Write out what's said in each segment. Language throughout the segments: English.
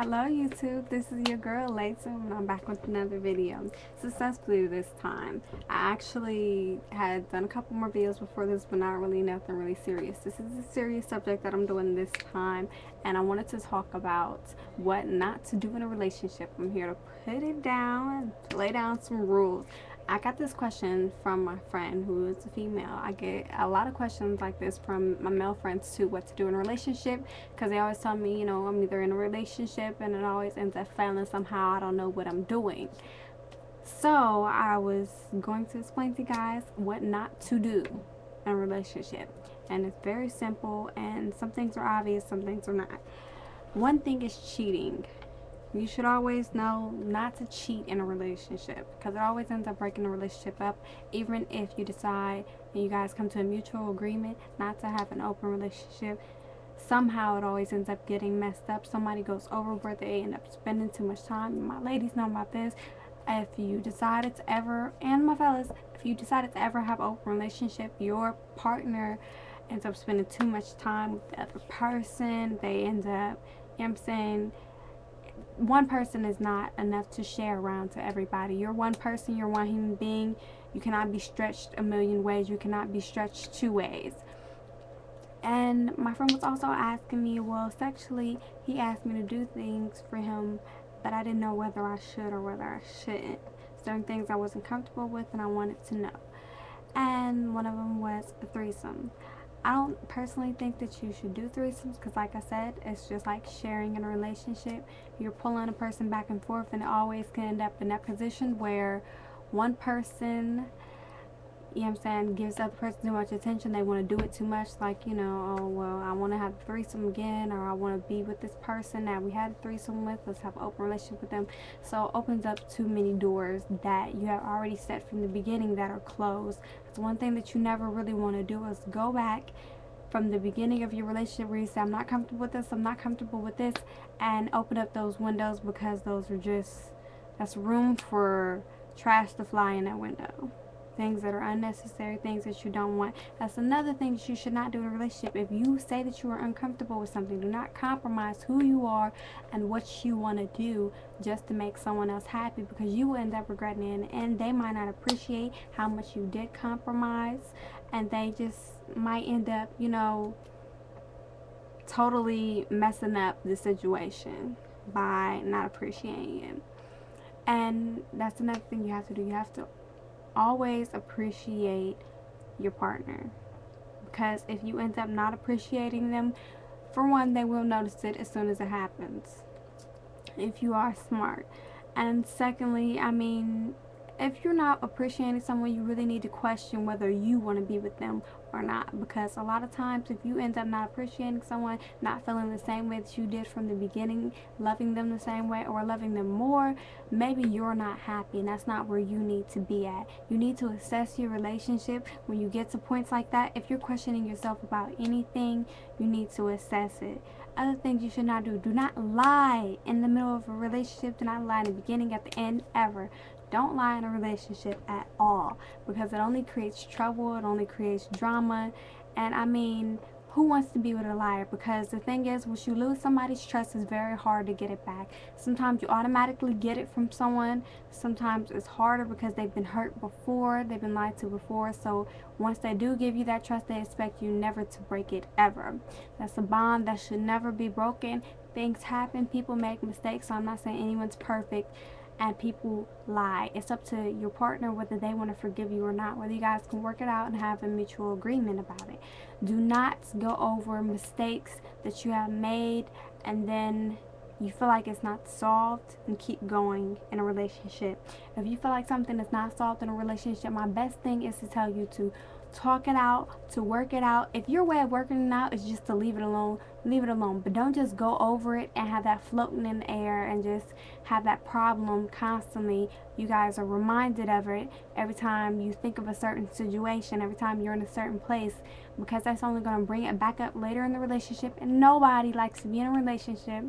Hello YouTube, this is your girl Layton and I'm back with another video. Successfully this time. I actually had done a couple more videos before this, but not really nothing really serious. This is a serious subject that I'm doing this time, and I wanted to talk about what not to do in a relationship. I'm here to put it down, lay down some rules. I got this question from my friend who is a female. I get a lot of questions like this from my male friends too, what to do in a relationship, because they always tell me, I'm either in a relationship and it always ends up failing somehow. I don't know what I'm doing. So I was going to explain to you guys what not to do in a relationship. And it's very simple, and some things are obvious, some things are not. One thing is cheating. You should always know not to cheat in a relationship, because it always ends up breaking the relationship up. Even if you decide and you guys come to a mutual agreement not to have an open relationship, somehow it always ends up getting messed up. Somebody goes overboard, they end up spending too much time. My ladies know about this. If you decided to ever, and my fellas, if you decided to ever have an open relationship, your partner ends up spending too much time with the other person. They end up, I'm saying, one person is not enough to share around to everybody. You're one person, you're one human being. You cannot be stretched a million ways. You cannot be stretched two ways. And my friend was also asking me, well, sexually, he asked me to do things for him, but I didn't know whether I should or whether I shouldn't. Certain things I wasn't comfortable with and I wanted to know. And one of them was a threesome. I don't personally think that you should do threesomes, because like I said, it's just like sharing in a relationship. You're pulling a person back and forth, and it always can end up in that position where one person, gives the other person too much attention. They want to do it too much, like, oh, well, I want to have a threesome again, or I want to be with this person that we had a threesome with. Let's have an open relationship with them. So it opens up too many doors that you have already set from the beginning that are closed. It's one thing that you never really want to do is go back from the beginning of your relationship where you say, I'm not comfortable with this, I'm not comfortable with this, and open up those windows, because those are just, that's room for trash to fly in that window. Things that are unnecessary, things that you don't want. That's another thing that you should not do in a relationship. If you say that you are uncomfortable with something, do not compromise who you are and what you want to do just to make someone else happy, because you will end up regretting it, and they might not appreciate how much you did compromise, and they just might end up, totally messing up the situation by not appreciating it. And that's another thing you have to do. You have to always appreciate your partner, because if you end up not appreciating them, for one, they will notice it as soon as it happens if you are smart. And secondly, if you're not appreciating someone, you really need to question whether you want to be with them or not, because a lot of times if you end up not appreciating someone, not feeling the same way that you did from the beginning, loving them the same way or loving them more, maybe you're not happy, and that's not where you need to be at. You need to assess your relationship when you get to points like that. If you're questioning yourself about anything, you need to assess it. Other things you should not do: do not lie in the middle of a relationship. Do not lie in the beginning, at the end, ever. Don't lie in a relationship at all, because it only creates trouble, it only creates drama. And who wants to be with a liar? Because the thing is, once you lose somebody's trust, it's very hard to get it back. Sometimes you automatically get it from someone. Sometimes it's harder because they've been hurt before, they've been lied to before. So once they do give you that trust, they expect you never to break it, ever. That's a bond that should never be broken. Things happen, people make mistakes, so I'm not saying anyone's perfect, and people lie. It's up to your partner whether they want to forgive you or not, whether you guys can work it out and have a mutual agreement about it. Do not go over mistakes that you have made and then you feel like it's not solved, and keep going in a relationship. If you feel like something is not solved in a relationship, my best thing is to tell you to talk it out, to work it out. If your way of working it out is just to leave it alone, leave it alone. But don't just go over it and have that floating in the air and just have that problem constantly. You guys are reminded of it every time you think of a certain situation, every time you're in a certain place, because that's only going to bring it back up later in the relationship. And nobody likes to be in a relationship,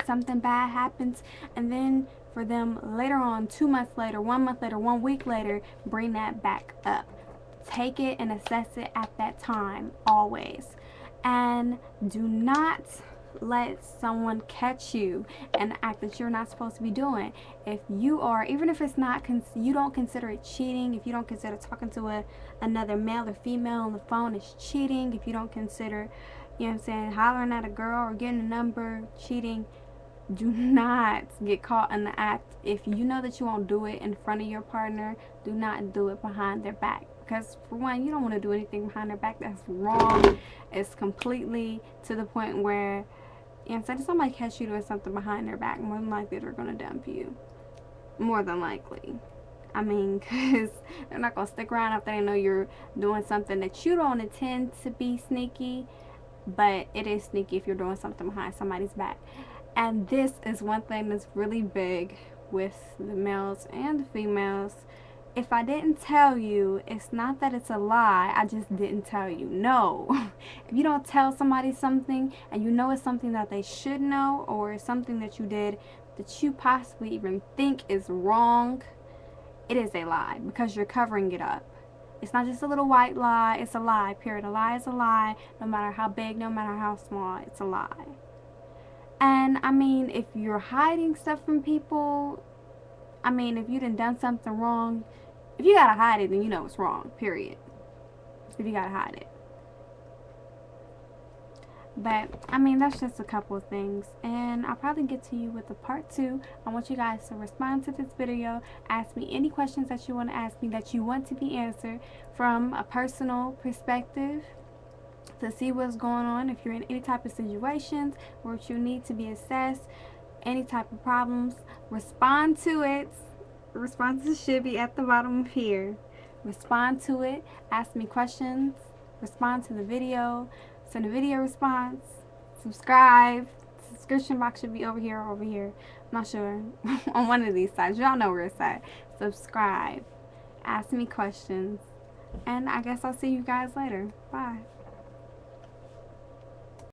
something bad happens, and then for them later on, 2 months later, 1 month later, 1 week later, bring that back up. Take it and assess it at that time, always. And do not let someone catch you and act that you're not supposed to be doing. If you are, even if it's not, you don't consider it cheating, if you don't consider talking to another male or female on the phone is cheating, if you don't consider, you know what I'm saying, hollering at a girl or getting a number cheating, do not get caught in the act. If you know that you won't do it in front of your partner, do not do it behind their back. Because for one, you don't want to do anything behind their back. That's wrong. It's completely to the point where, you know what I'm saying, if somebody catch you doing something behind their back, more than likely they're going to dump you. More than likely. I mean, because they're not going to stick around if they know you're doing something that you don't intend to be sneaky. But it is sneaky if you're doing something behind somebody's back. And this is one thing that's really big with the males and the females. If I didn't tell you, it's not that it's a lie, I just didn't tell you. No. If you don't tell somebody something and you know it's something that they should know, or it's something that you did that you possibly even think is wrong, it is a lie because you're covering it up. It's not just a little white lie, it's a lie, period. A lie is a lie, no matter how big, no matter how small, it's a lie. And I mean, if you're hiding stuff from people, I mean, if you done something wrong, if you gotta hide it, then you know it's wrong, period. If you gotta hide it. But, I mean, that's just a couple of things. And I'll probably get to you with a part 2. I want you guys to respond to this video. Ask me any questions that you want to ask me that you want to be answered from a personal perspective, to see what's going on. If you're in any type of situations where you need to be assessed, any type of problems, respond to it. Responses should be at the bottom of here. Respond to it. Ask me questions. Respond to the video. Send a video response. Subscribe. Subscription box should be over here or over here. I'm not sure. On one of these sides. Y'all know where it's at. Subscribe. Ask me questions. And I guess I'll see you guys later. Bye.